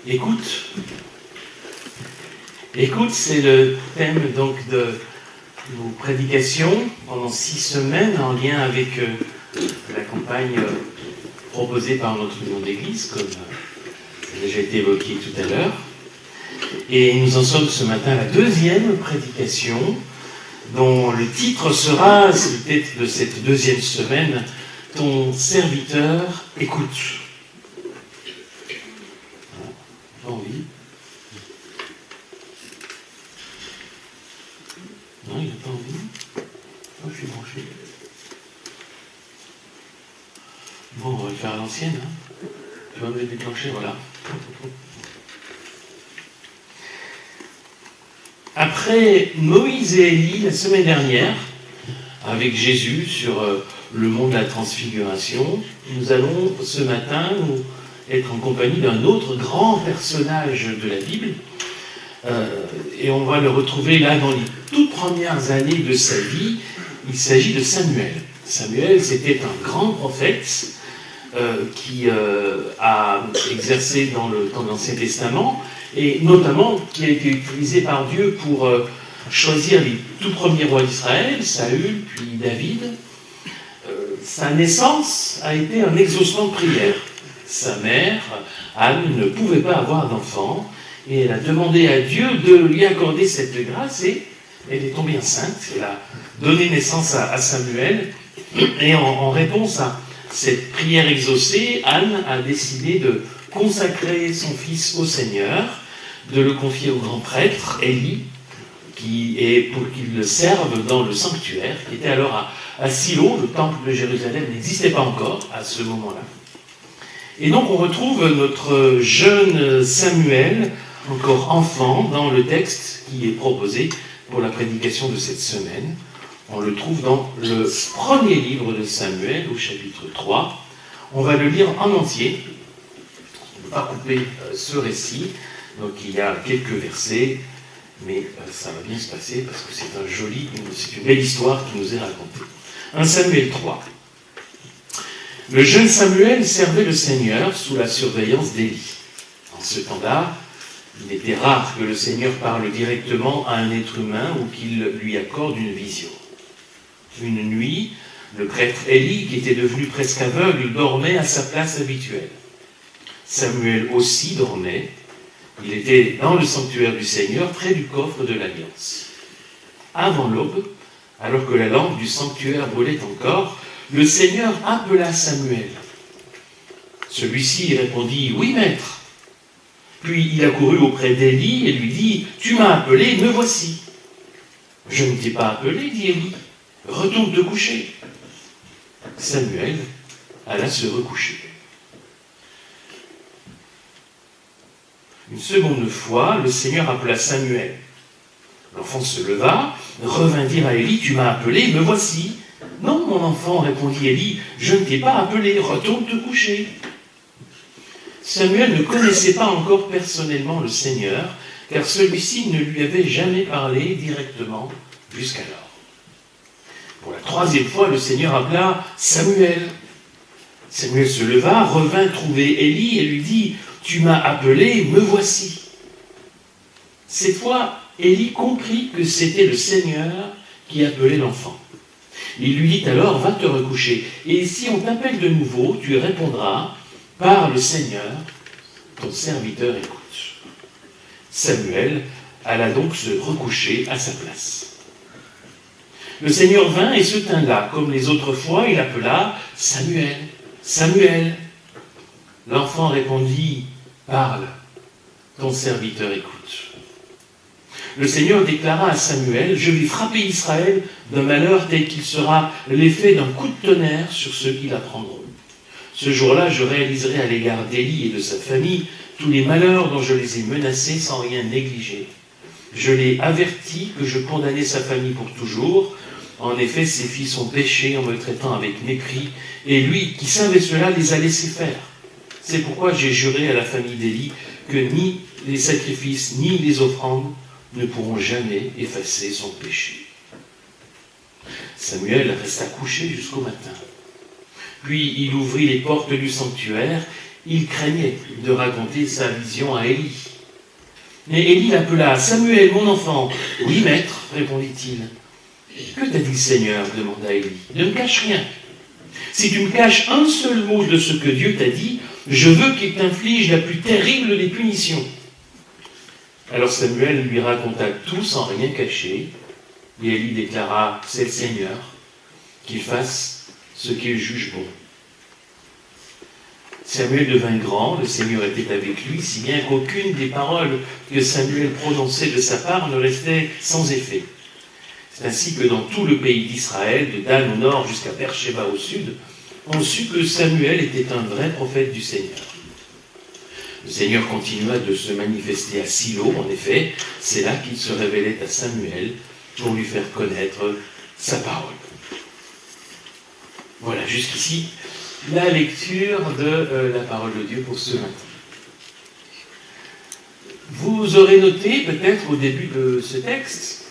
Écoute. Écoute, c'est le thème donc de nos prédications pendant 6 semaines en lien avec la campagne proposée par notre union d'église, comme ça a déjà été évoqué tout à l'heure. Et nous en sommes ce matin à la 2e prédication, dont le titre sera, c'est le titre de cette 2e semaine, « Ton serviteur écoute ». Pas envie. Non, il n'a pas envie. Oh, je suis branché. Bon, on va le faire à l'ancienne. Hein. Tu vas me le déclencher, voilà. Après Moïse et Élie, la semaine dernière, avec Jésus sur le mont de la Transfiguration, nous allons ce matin être en compagnie d'un autre grand personnage de la Bible, et on va le retrouver là dans les toutes premières années de sa vie. Il s'agit de Samuel. Samuel, c'était un grand prophète qui a exercé dans le temps de l'Ancien Testament, et notamment qui a été utilisé par Dieu pour choisir les tout premiers rois d'Israël, Saül, puis David. Sa naissance a été un exaucement de prière. Sa mère, Anne, ne pouvait pas avoir d'enfant, et elle a demandé à Dieu de lui accorder cette grâce, et elle est tombée enceinte. Elle a donné naissance à Samuel, et en réponse à cette prière exaucée, Anne a décidé de consacrer son fils au Seigneur, de le confier au grand prêtre, Élie, pour qu'il le serve dans le sanctuaire, qui était alors à Silo. Le temple de Jérusalem n'existait pas encore à ce moment-là. Et donc on retrouve notre jeune Samuel, encore enfant, dans le texte qui est proposé pour la prédication de cette semaine. On le trouve dans le premier livre de Samuel, au chapitre 3. On va le lire en entier. On ne va pas couper ce récit. Donc il y a quelques versets, mais ça va bien se passer parce que c'est une belle histoire qui nous est racontée. 1 Samuel 3. Le jeune Samuel servait le Seigneur sous la surveillance d'Élie. En ce temps-là, il était rare que le Seigneur parle directement à un être humain ou qu'il lui accorde une vision. Une nuit, le prêtre Élie, qui était devenu presque aveugle, dormait à sa place habituelle. Samuel aussi dormait. Il était dans le sanctuaire du Seigneur, près du coffre de l'Alliance. Avant l'aube, alors que la lampe du sanctuaire brûlait encore, le Seigneur appela Samuel. Celui-ci répondit « Oui, maître ». Puis il accourut auprès d'Élie et lui dit « Tu m'as appelé, me voici ». « Je ne t'ai pas appelé, dit Élie. Retourne te coucher. » Samuel alla se recoucher. Une seconde fois, le Seigneur appela Samuel. L'enfant se leva, revint dire à Élie, « Tu m'as appelé, me voici. » « Non, mon enfant, répondit Élie, « je ne t'ai pas appelé, retourne te coucher. » Samuel ne connaissait pas encore personnellement le Seigneur, car celui-ci ne lui avait jamais parlé directement jusqu'alors. Pour la 3e fois, le Seigneur appela Samuel. Samuel se leva, revint trouver Élie et lui dit « Tu m'as appelé, me voici. » Cette fois, Élie comprit que c'était le Seigneur qui appelait l'enfant. Il lui dit alors « Va te recoucher, et si on t'appelle de nouveau, tu répondras « Par le Seigneur, ton serviteur écoute. » Samuel alla donc se recoucher à sa place. Le Seigneur vint et se tint là. Comme les autres fois, il appela « Samuel, Samuel !» L'enfant répondit « Parle, ton serviteur écoute. » Le Seigneur déclara à Samuel « Je vais frapper Israël d'un malheur tel qu'il sera l'effet d'un coup de tonnerre sur ceux qui l'apprendront. Ce jour-là, je réaliserai à l'égard d'Élie et de sa famille tous les malheurs dont je les ai menacés sans rien négliger. Je l'ai averti que je condamnais sa famille pour toujours. En effet, ses fils ont péché en me traitant avec mépris, et lui, qui savait cela, les a laissés faire. C'est pourquoi j'ai juré à la famille d'Élie que ni les sacrifices ni les offrandes ne pourront jamais effacer son péché. » Samuel resta couché jusqu'au matin. Puis il ouvrit les portes du sanctuaire il craignait de raconter sa vision à Élie. Mais Élie l'appela « Samuel, mon enfant !»« Oui, maître, répondit-il. »« Que t'a dit le Seigneur ?» demanda Élie. « Ne me cache rien. Si tu me caches un seul mot de ce que Dieu t'a dit, je veux qu'il t'inflige la plus terrible des punitions. » Alors Samuel lui raconta tout sans rien cacher, et Élie déclara « C'est le Seigneur, qu'il fasse ce qu'il juge bon. » Samuel devint grand, le Seigneur était avec lui, si bien qu'aucune des paroles que Samuel prononçait de sa part ne restait sans effet. C'est ainsi que dans tout le pays d'Israël, de Dan au nord jusqu'à Beersheba au sud, on sut que Samuel était un vrai prophète du Seigneur. Le Seigneur continua de se manifester à Silo, en effet, c'est là qu'il se révélait à Samuel pour lui faire connaître sa parole. Voilà, jusqu'ici, la lecture de la parole de Dieu pour ce matin. Vous aurez noté, peut-être au début de ce texte,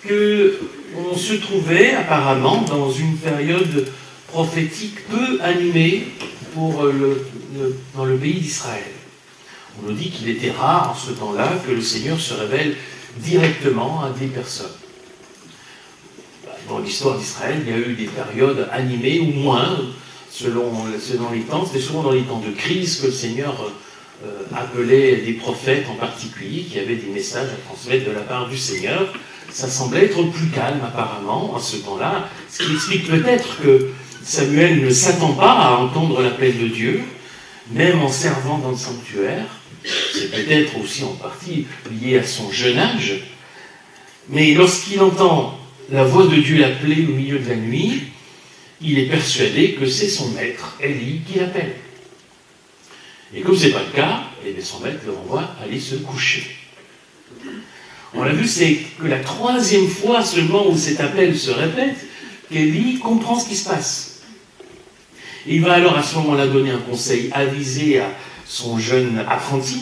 qu'on se trouvait apparemment dans une période prophétique peu animée dans le pays d'Israël. On nous dit qu'il était rare en ce temps-là que le Seigneur se révèle directement à des personnes. Dans l'histoire d'Israël, il y a eu des périodes animées ou moins, selon les temps. C'était souvent dans les temps de crise que le Seigneur appelait des prophètes en particulier, qui avaient des messages à transmettre de la part du Seigneur. Ça semblait être plus calme apparemment à ce temps-là, ce qui explique peut-être que Samuel ne s'attend pas à entendre l'appel de Dieu, même en servant dans le sanctuaire. C'est peut-être aussi en partie lié à son jeune âge. Mais lorsqu'il entend la voix de Dieu l'appeler au milieu de la nuit, il est persuadé que c'est son maître, Élie, qui l'appelle. Et comme ce n'est pas le cas, son maître le renvoie à aller se coucher. On l'a vu, c'est que la troisième fois seulement où cet appel se répète, qu'Élie comprend ce qui se passe. Et il va alors à ce moment-là donner un conseil avisé à son jeune apprenti,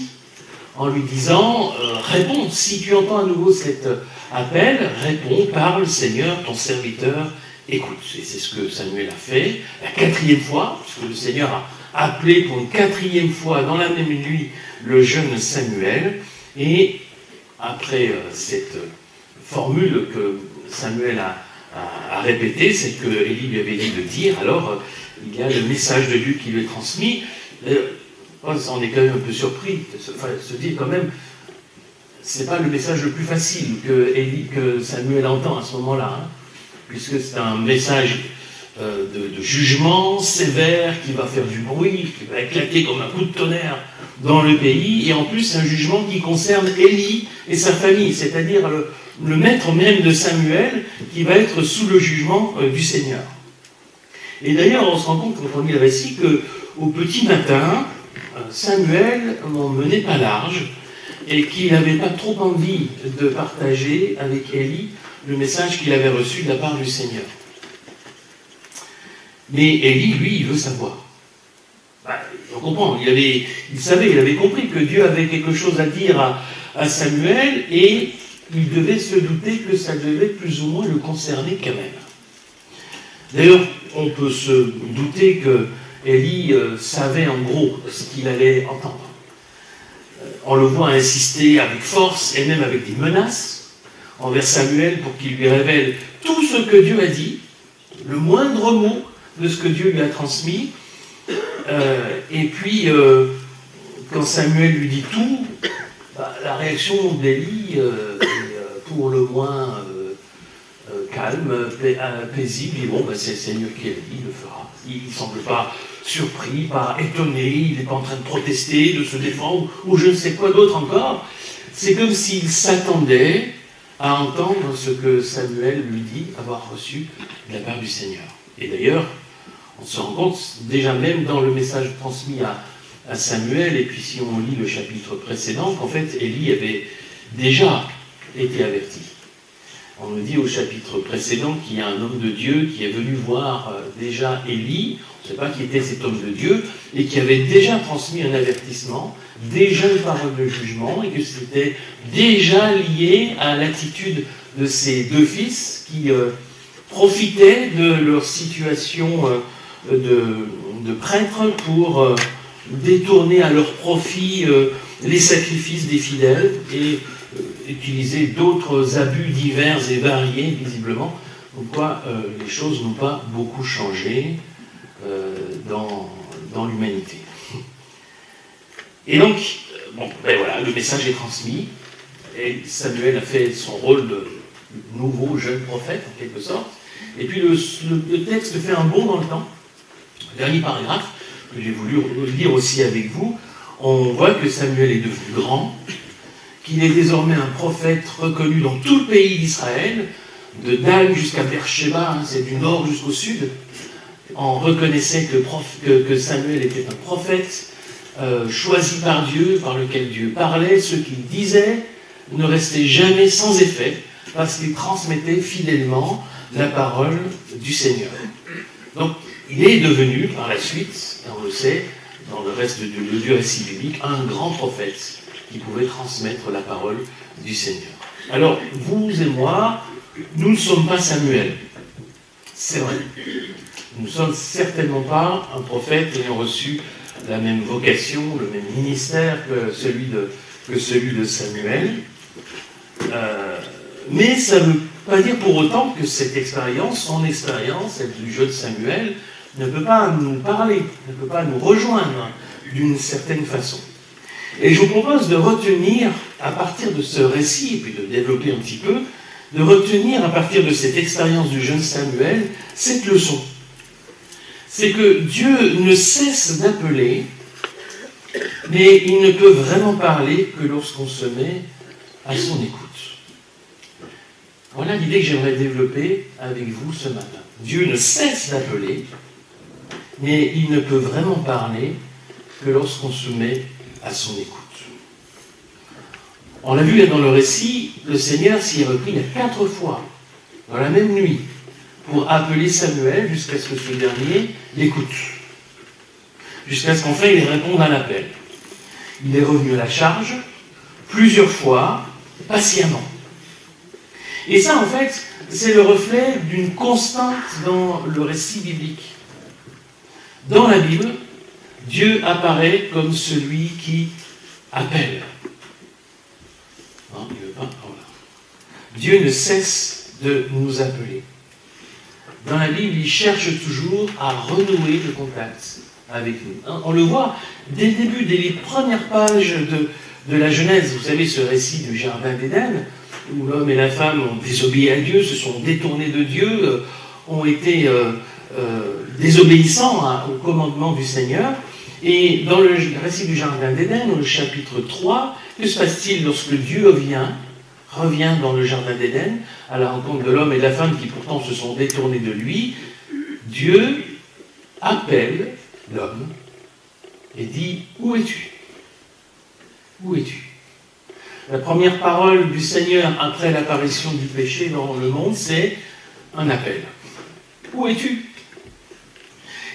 en lui disant « Réponds, si tu entends à nouveau cet appel, réponds, parle, Seigneur, ton serviteur, écoute. » Et c'est ce que Samuel a fait, la quatrième fois, puisque le Seigneur a appelé pour une quatrième fois dans la même nuit le jeune Samuel, et après cette formule que Samuel a répétée, c'est que Élie lui avait dit de dire, alors il y a le message de Dieu qui lui est transmis. On est quand même un peu surpris, se dire quand même, c'est pas le message le plus facile que Samuel entend à ce moment-là, hein, puisque c'est un message de jugement sévère qui va faire du bruit, qui va éclater comme un coup de tonnerre dans le pays, et en plus un jugement qui concerne Élie et sa famille, c'est-à-dire le maître même de Samuel qui va être sous le jugement du Seigneur. Et d'ailleurs, on se rend compte quand on lit le récit qu'au petit matin, Samuel n'en menait pas large et qu'il n'avait pas trop envie de partager avec Élie le message qu'il avait reçu de la part du Seigneur. Mais Élie, lui, il veut savoir. On comprend, il avait compris que Dieu avait quelque chose à dire à Samuel et il devait se douter que ça devait plus ou moins le concerner quand même. D'ailleurs, on peut se douter que Élie savait en gros ce qu'il allait entendre. On le voit insister avec force et même avec des menaces envers Samuel pour qu'il lui révèle tout ce que Dieu a dit, le moindre mot de ce que Dieu lui a transmis. Et puis, quand Samuel lui dit tout, la réaction d'Élie est pour le moins calme, paisible. Et bon, c'est le Seigneur qui a dit, il le fera. Il ne semble pas surpris, pas étonné, il n'est pas en train de protester, de se défendre, ou je ne sais quoi d'autre encore. C'est comme s'il s'attendait à entendre ce que Samuel lui dit avoir reçu de la part du Seigneur. Et d'ailleurs, on se rend compte, déjà même dans le message transmis à Samuel, et puis si on lit le chapitre précédent, qu'en fait, Élie avait déjà été averti. On nous dit au chapitre précédent qu'il y a un homme de Dieu qui est venu voir déjà Élie, on ne sait pas qui était cet homme de Dieu, et qui avait déjà transmis un avertissement, déjà une parole de jugement, et que c'était déjà lié à l'attitude de ces deux fils qui profitaient de leur situation de prêtre pour détourner à leur profit les sacrifices des fidèles et utiliser d'autres abus divers et variés, visiblement. Donc quoi, les choses n'ont pas beaucoup changé dans l'humanité. Et donc, voilà, le message est transmis, et Samuel a fait son rôle de nouveau jeune prophète, en quelque sorte. Et puis le texte fait un bond dans le temps. Dernier paragraphe, que j'ai voulu lire aussi avec vous, on voit que Samuel est devenu grand, qu'il est désormais un prophète reconnu dans tout le pays d'Israël, de Dan jusqu'à Beersheba, c'est du nord jusqu'au sud. On reconnaissait que Samuel était un prophète choisi par Dieu, par lequel Dieu parlait. Ce qu'il disait ne restait jamais sans effet, parce qu'il transmettait fidèlement la parole du Seigneur. Donc, il est devenu, par la suite, on le sait, dans le reste du récit biblique, un grand prophète qui pouvait transmettre la parole du Seigneur. Alors, vous et moi, nous ne sommes pas Samuel. C'est vrai. Nous ne sommes certainement pas un prophète ayant reçu la même vocation, le même ministère que celui de Samuel. Mais ça ne veut pas dire pour autant que cette expérience, son expérience, celle du jeune Samuel, ne peut pas nous parler, ne peut pas nous rejoindre d'une certaine façon. Et je vous propose de retenir, à partir de ce récit, et puis de développer un petit peu, de retenir à partir de cette expérience du jeune Samuel, cette leçon. C'est que Dieu ne cesse d'appeler, mais il ne peut vraiment parler que lorsqu'on se met à son écoute. Voilà l'idée que j'aimerais développer avec vous ce matin. Dieu ne cesse d'appeler, mais il ne peut vraiment parler que lorsqu'on se met à son écoute. On l'a vu dans le récit, le Seigneur s'y est repris 4 fois, dans la même nuit, pour appeler Samuel jusqu'à ce que ce dernier l'écoute. Jusqu'à ce qu'enfin il réponde à l'appel. Il est revenu à la charge, plusieurs fois, patiemment. Et ça, en fait, c'est le reflet d'une constante dans le récit biblique. Dans la Bible, Dieu apparaît comme celui qui appelle. Non, il veut pas. Voilà. Dieu ne cesse de nous appeler. Dans la Bible, il cherche toujours à renouer le contact avec nous. On le voit dès le début, dès les premières pages de la Genèse. Vous savez, ce récit du Jardin d'Éden, où l'homme et la femme ont désobéi à Dieu, se sont détournés de Dieu, ont été désobéissants au commandement du Seigneur. Et dans le récit du Jardin d'Éden, au chapitre 3, que se passe-t-il lorsque Dieu revient dans le Jardin d'Éden, à la rencontre de l'homme et de la femme qui pourtant se sont détournés de lui? Dieu appelle l'homme et dit: où es-tu? Où es-tu? La première parole du Seigneur après l'apparition du péché dans le monde, c'est un appel. Où es-tu?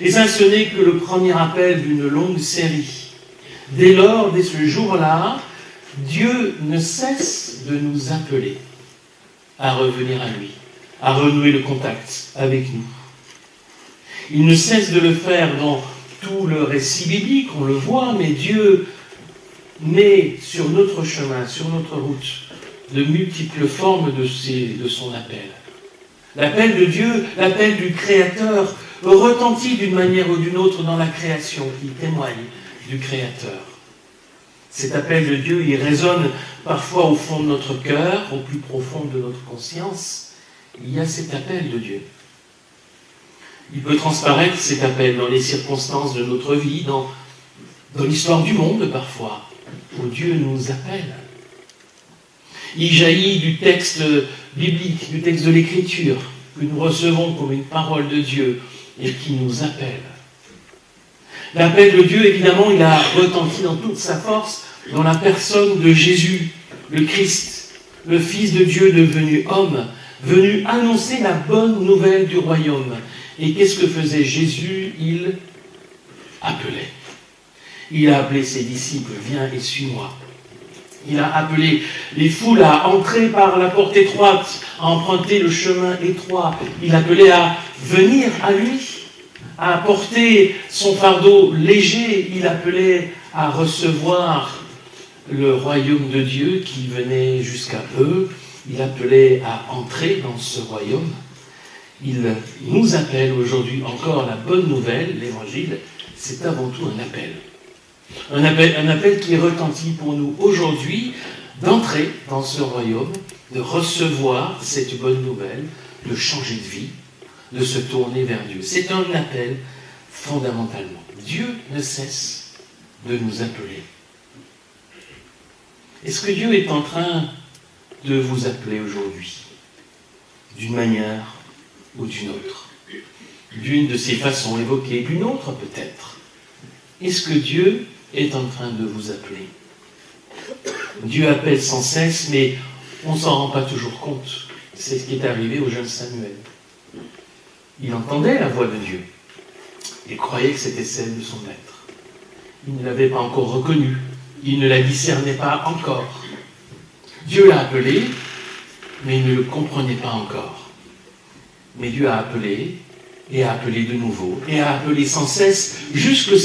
Et ça, ce n'est que le premier appel d'une longue série. Dès lors, dès ce jour-là, Dieu ne cesse de nous appeler à revenir à lui, à renouer le contact avec nous. Il ne cesse de le faire dans tout le récit biblique, on le voit, mais Dieu met sur notre chemin, sur notre route, de multiples formes de son appel. L'appel de Dieu, l'appel du Créateur, retentit d'une manière ou d'une autre dans la création qui témoigne du Créateur. Cet appel de Dieu, il résonne parfois au fond de notre cœur, au plus profond de notre conscience. Il y a cet appel de Dieu. Il peut transparaître, cet appel, dans les circonstances de notre vie, dans l'histoire du monde parfois, où Dieu nous appelle. Il jaillit du texte biblique, du texte de l'Écriture, que nous recevons comme une parole de Dieu et qui nous appelle. L'appel de Dieu, évidemment, il a retenti dans toute sa force dans la personne de Jésus, le Christ, le Fils de Dieu devenu homme, venu annoncer la bonne nouvelle du royaume. Et qu'est-ce que faisait Jésus? Il appelait. Il a appelé ses disciples: viens et suis-moi. Il a appelé les foules à entrer par la porte étroite, à emprunter le chemin étroit. Il appelait à venir à lui, à porter son fardeau léger, il appelait à recevoir le royaume de Dieu qui venait jusqu'à eux, il appelait à entrer dans ce royaume. Il nous appelle aujourd'hui encore la bonne nouvelle, l'évangile, c'est avant tout un appel. Un appel qui retentit pour nous aujourd'hui d'entrer dans ce royaume, de recevoir cette bonne nouvelle, de changer de vie, de se tourner vers Dieu. C'est un appel fondamentalement. Dieu ne cesse de nous appeler. Est-ce que Dieu est en train de vous appeler aujourd'hui, d'une manière ou d'une autre, d'une de ces façons évoquées, d'une autre peut-être? Est-ce que Dieu est en train de vous appeler? Dieu appelle sans cesse, mais on ne s'en rend pas toujours compte. C'est ce qui est arrivé au jeune Samuel. Il entendait la voix de Dieu et croyait que c'était celle de son maître. Il ne l'avait pas encore reconnue, il ne la discernait pas encore. Dieu l'a appelé, mais il ne le comprenait pas encore. Mais Dieu a appelé, et a appelé de nouveau, et a appelé sans cesse jusqu'à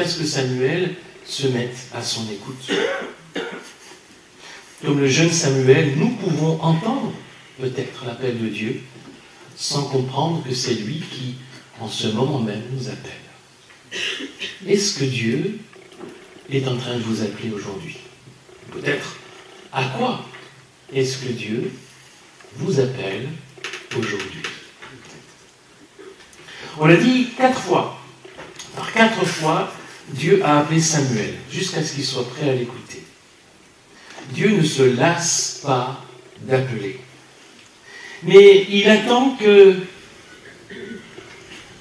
ce que Samuel se mette à son écoute. Comme le jeune Samuel, nous pouvons entendre peut-être l'appel de Dieu sans comprendre que c'est lui qui, en ce moment même, nous appelle. Est-ce que Dieu est en train de vous appeler aujourd'hui? Peut-être à quoi est-ce que Dieu vous appelle aujourd'hui? On l'a dit 4 fois. Par 4 fois, Dieu a appelé Samuel jusqu'à ce qu'il soit prêt à l'écouter. Dieu ne se lasse pas d'appeler. Mais il attend que...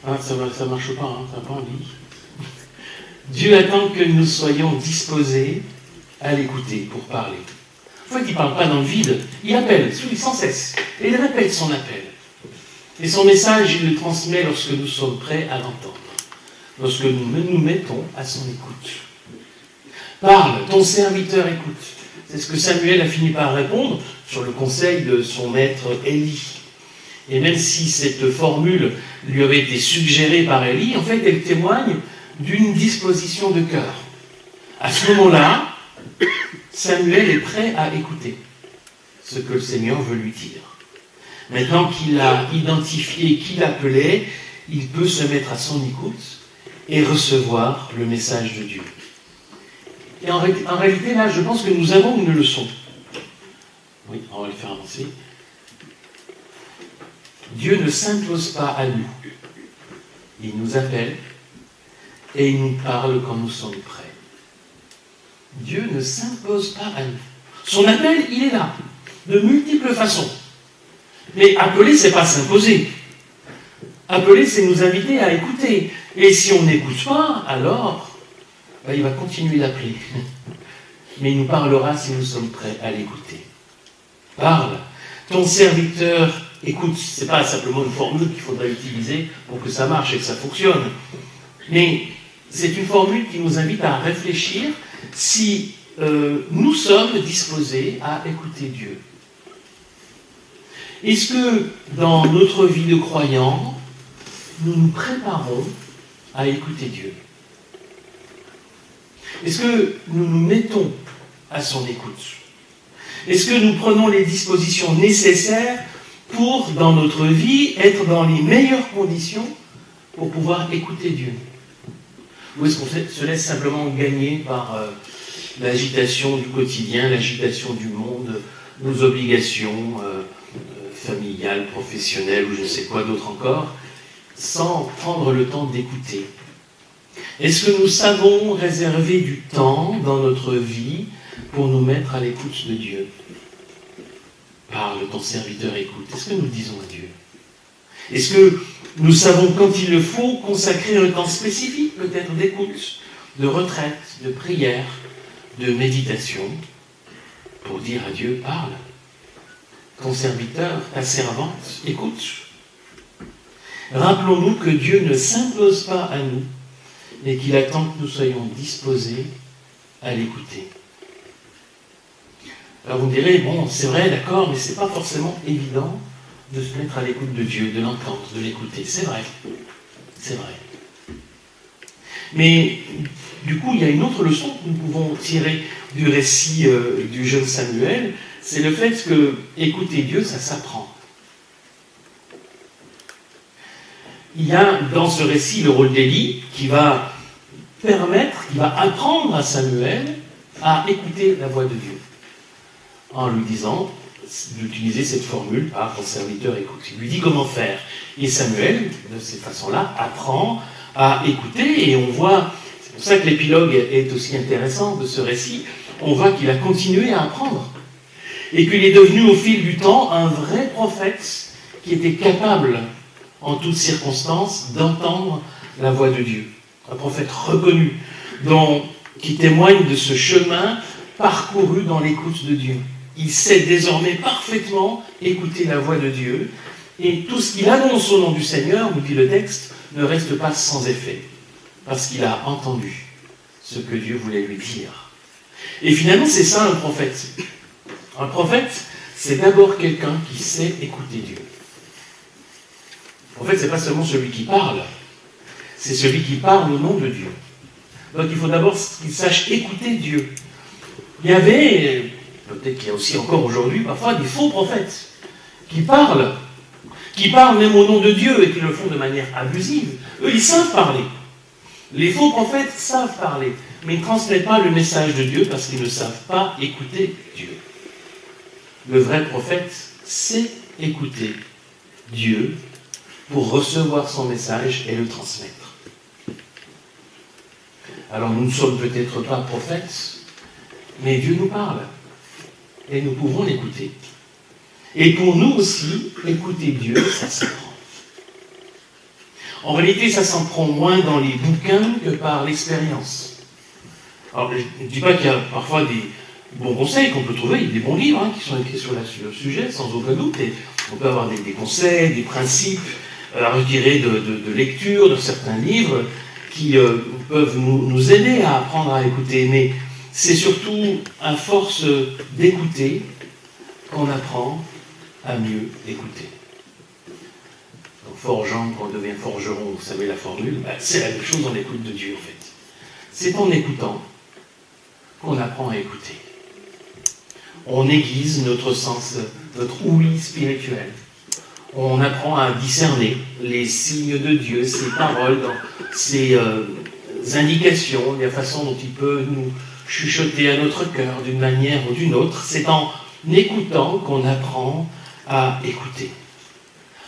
Ah, ça ne marche pas, hein, ça n'a pas envie. Dieu attend que nous soyons disposés à l'écouter pour parler. En fait, il ne parle pas dans le vide, il appelle sans cesse. Et il répète son appel. Et son message, il le transmet lorsque nous sommes prêts à l'entendre. Lorsque nous nous mettons à son écoute. Parle, ton serviteur écoute. C'est ce que Samuel a fini par répondre sur le conseil de son maître Élie. Et même si cette formule lui avait été suggérée par Élie, en fait, elle témoigne d'une disposition de cœur. À ce moment-là, Samuel est prêt à écouter ce que le Seigneur veut lui dire. Maintenant qu'il a identifié qui l'appelait, il peut se mettre à son écoute et recevoir le message de Dieu. Et en réalité, là, je pense que nous avons une leçon. Oui, on va le faire avancer. Dieu ne s'impose pas à nous. Il nous appelle et il nous parle quand nous sommes prêts. Dieu ne s'impose pas à nous. Son appel, il est là, de multiples façons. Mais appeler, c'est pas s'imposer. Appeler, c'est nous inviter à écouter. Et si on n'écoute pas, alors, il va continuer d'appeler. Mais il nous parlera si nous sommes prêts à l'écouter. Parle. Ton serviteur écoute. C'est pas simplement une formule qu'il faudrait utiliser pour que ça marche et que ça fonctionne. Mais c'est une formule qui nous invite à réfléchir si nous sommes disposés à écouter Dieu. Est-ce que dans notre vie de croyants, nous nous préparons à écouter Dieu? Est-ce que nous nous mettons à son écoute? Est-ce que nous prenons les dispositions nécessaires pour, dans notre vie, être dans les meilleures conditions pour pouvoir écouter Dieu? Ou est-ce qu'on se laisse simplement gagner par l'agitation du quotidien, l'agitation du monde, nos obligations familiales, professionnelles ou je ne sais quoi d'autre encore, sans prendre le temps d'écouter? Est-ce que nous savons réserver du temps dans notre vie pour nous mettre à l'écoute de Dieu? Parle, ton serviteur écoute. Est-ce que nous le disons à Dieu? Est-ce que nous savons, quand il le faut, consacrer un temps spécifique, peut-être d'écoute, de retraite, de prière, de méditation, pour dire à Dieu, parle. Ton serviteur, ta servante, écoute. Rappelons-nous que Dieu ne s'impose pas à nous, mais qu'il attend que nous soyons disposés à l'écouter. Alors vous me direz, bon, c'est vrai, d'accord, mais c'est pas forcément évident de se mettre à l'écoute de Dieu, de l'entendre, de l'écouter. C'est vrai. C'est vrai. Mais du coup, il y a une autre leçon que nous pouvons tirer du récit du jeune Samuel, c'est le fait que écouter Dieu, ça s'apprend. Il y a dans ce récit le rôle d'Élie qui va apprendre à Samuel à écouter la voix de Dieu, en lui disant d'utiliser cette formule, par ton serviteur écoute. Il lui dit comment faire. Et Samuel, de cette façon-là, apprend à écouter, et on voit, c'est pour ça que l'épilogue est aussi intéressant de ce récit, on voit qu'il a continué à apprendre, et qu'il est devenu au fil du temps un vrai prophète qui était capable, en toutes circonstances, d'entendre la voix de Dieu. Un prophète reconnu, qui témoigne de ce chemin parcouru dans l'écoute de Dieu. Il sait désormais parfaitement écouter la voix de Dieu, et tout ce qu'il annonce au nom du Seigneur, nous dit le texte, ne reste pas sans effet, parce qu'il a entendu ce que Dieu voulait lui dire. Et finalement, c'est ça un prophète. Un prophète, c'est d'abord quelqu'un qui sait écouter Dieu. En fait, ce n'est pas seulement celui qui parle, c'est celui qui parle au nom de Dieu. Donc il faut d'abord qu'il sache écouter Dieu. Il y avait, peut-être qu'il y a aussi encore aujourd'hui, parfois des faux prophètes qui parlent même au nom de Dieu et qui le font de manière abusive. Eux, ils savent parler. Les faux prophètes savent parler, mais ils ne transmettent pas le message de Dieu parce qu'ils ne savent pas écouter Dieu. Le vrai prophète sait écouter Dieu pour recevoir son message et le transmettre. Alors nous ne sommes peut-être pas prophètes, mais Dieu nous parle et nous pouvons l'écouter. Et pour nous aussi, écouter Dieu, ça s'apprend. En réalité, ça s'apprend moins dans les bouquins que par l'expérience. Alors, je ne dis pas qu'il y a parfois des bons conseils qu'on peut trouver, il y a des bons livres qui sont écrits sur le sujet, sans aucun doute, et on peut avoir des conseils, des principes à retirer de lecture de certains livres qui peuvent nous aider à apprendre à écouter, mais c'est surtout à force d'écouter qu'on apprend à mieux écouter. Donc, forgeant, quand on devient forgeron, vous savez la formule, c'est la même chose dans l'écoute de Dieu en fait. C'est en écoutant qu'on apprend à écouter. On aiguise notre sens, notre ouïe spirituelle. On apprend à discerner les signes de Dieu, ses paroles, ses indications, la façon dont il peut nous chuchoter à notre cœur d'une manière ou d'une autre. C'est en écoutant qu'on apprend à écouter.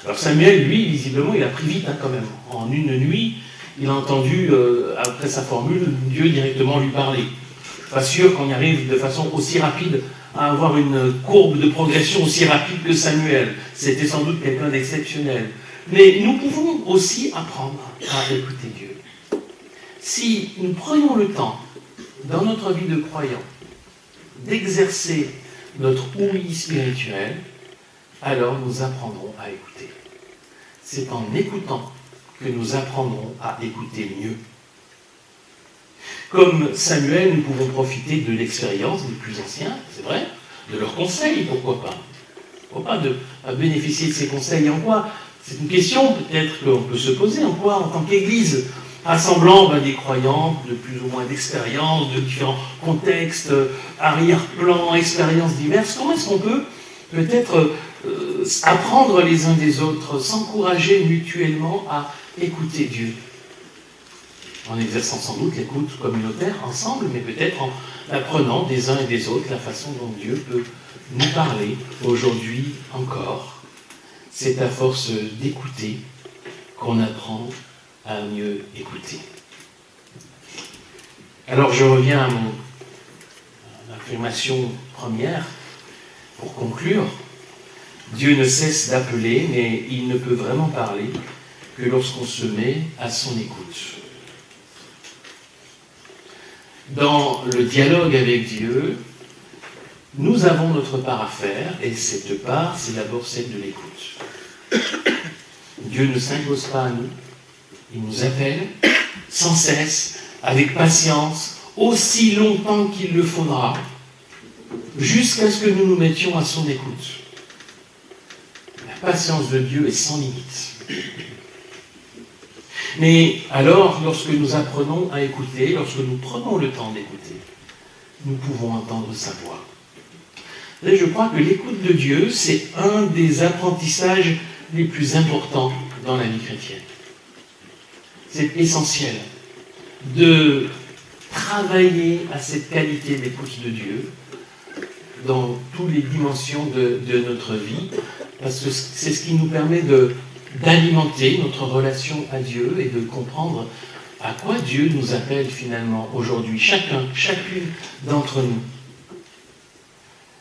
Alors Samuel, lui, visiblement, il a pris vite quand même. En une nuit, il a entendu, après sa formule, Dieu directement lui parler. Pas sûr qu'on y arrive de façon aussi rapide à avoir une courbe de progression aussi rapide que Samuel. C'était sans doute quelqu'un d'exceptionnel. Mais nous pouvons aussi apprendre à écouter Dieu. Si nous prenons le temps, dans notre vie de croyant, d'exercer notre ouïe spirituelle, alors nous apprendrons à écouter. C'est en écoutant que nous apprendrons à écouter mieux. Comme Samuel, nous pouvons profiter de l'expérience des plus anciens, c'est vrai, de leurs conseils, pourquoi pas. Pourquoi pas de bénéficier de ces conseils. En quoi, c'est une question peut-être qu'on peut se poser, en quoi, en tant qu'Église, rassemblant des croyants de plus ou moins d'expérience, de différents contextes, arrière-plans, expériences diverses, comment est-ce qu'on peut peut-être apprendre les uns des autres, s'encourager mutuellement à écouter Dieu, en exerçant sans doute l'écoute communautaire ensemble, mais peut-être en apprenant des uns et des autres la façon dont Dieu peut nous parler aujourd'hui encore. C'est à force d'écouter qu'on apprend à mieux écouter. Alors je reviens à mon affirmation première pour conclure. Dieu ne cesse d'appeler, mais il ne peut vraiment parler que lorsqu'on se met à son écoute. Dans le dialogue avec Dieu, nous avons notre part à faire, et cette part, c'est d'abord celle de l'écoute. Dieu ne s'impose pas à nous, il nous appelle sans cesse, avec patience, aussi longtemps qu'il le faudra, jusqu'à ce que nous nous mettions à son écoute. La patience de Dieu est sans limite. Mais alors, lorsque nous apprenons à écouter, lorsque nous prenons le temps d'écouter, nous pouvons entendre sa voix. Et je crois que l'écoute de Dieu, c'est un des apprentissages les plus importants dans la vie chrétienne. C'est essentiel de travailler à cette qualité d'écoute de Dieu dans toutes les dimensions de notre vie, parce que c'est ce qui nous permet d'alimenter notre relation à Dieu et de comprendre à quoi Dieu nous appelle finalement aujourd'hui, chacune d'entre nous.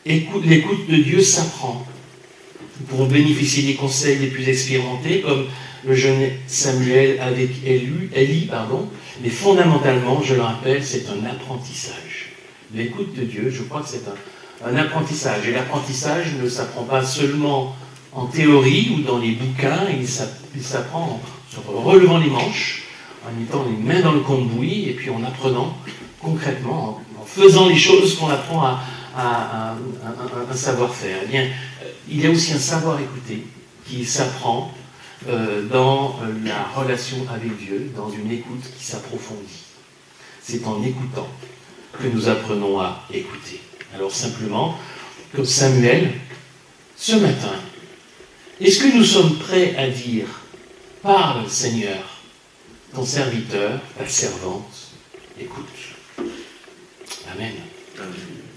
L'écoute de Dieu s'apprend. Nous pourrons bénéficier des conseils les plus expérimentés, comme le jeune Samuel avec Élie, mais fondamentalement, je le rappelle, c'est un apprentissage. L'écoute de Dieu, je crois que c'est un apprentissage. Et l'apprentissage ne s'apprend pas seulement en théorie ou dans les bouquins, il s'apprend en relevant les manches, en mettant les mains dans le cambouis, et puis en apprenant concrètement, en faisant les choses qu'on apprend à un savoir-faire. Eh bien, il y a aussi un savoir écouter qui s'apprend dans la relation avec Dieu, dans une écoute qui s'approfondit. C'est en écoutant que nous apprenons à écouter. Alors simplement, comme Samuel, ce matin, est-ce que nous sommes prêts à dire « Parle, Seigneur, ton serviteur, ta servante, écoute ». Amen. Amen.